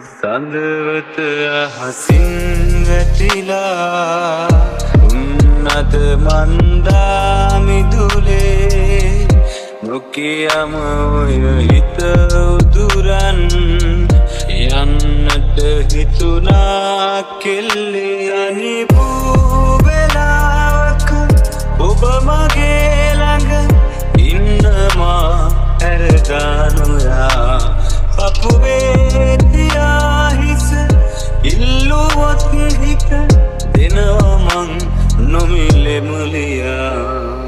සඳවත අහසින් වැටිලා උන්නත මන්දා මිදුලේ නොකියම ඔය හිත උදුරන් යන්නට හිතුනා කෙල්ලේ අනිපූ වෙලාවක ඔබ මගේ ළඟ ඉන්නවා ඇරදා නොයා පපුවේ තියා හිස ඉල්ලුවොත් හිත දෙනවා මං නොමිලේ මුලියා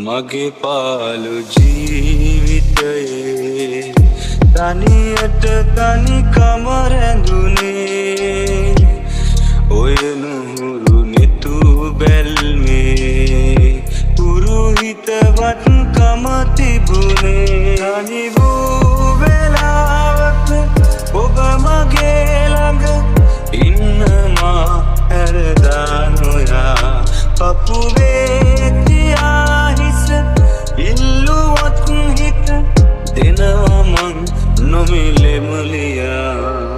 මගේ පාළු ජීවිතයේ තනියට තනිකම රැඳුනේ ඔය නුහුරු නෙතු බැල්මේ පුරුහිතවත්කම තිබුණේ තනි වූ වෙලාවක ඔබ මගේ ළඟ ඉන්නවා ඇරදා නොයා පපුවේ තියා ඉල්ලුවොත් හිත දෙනවා මං නොමිලේ මුලියා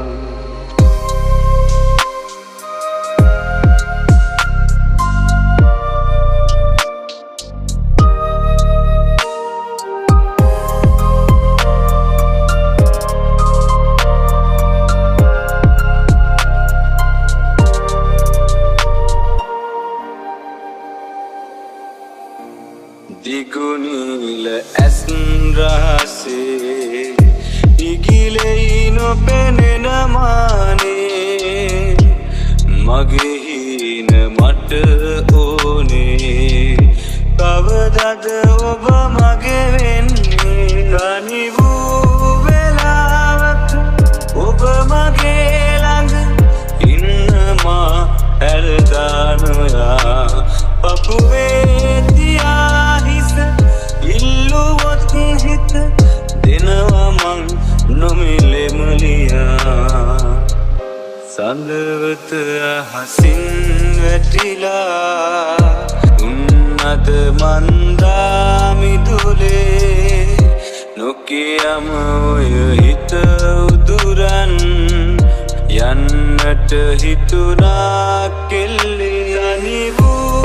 දිගුනිල ඇස් රහසේ ඉගිලෙයි නොපෙනෙන මානේ මගේ හීන මට ඕනේ කවදද ඔබ මගේ වෙන්නේ තනි වූ වෙලාවක ඔබ මගේ ළඟ ඉන්නවා ඇරදා නොයා පපුවේ තියා ඉල්ලුවොත් හිත දෙනවා මං නොමිලේ මුලියා සඳවත අහසින් වැටිලා උන්නත මන්දා මිදුලේ නොකියම ඔය හිත උදුරන් යන්නට හිතුනා කෙල්ලේ අනිවූ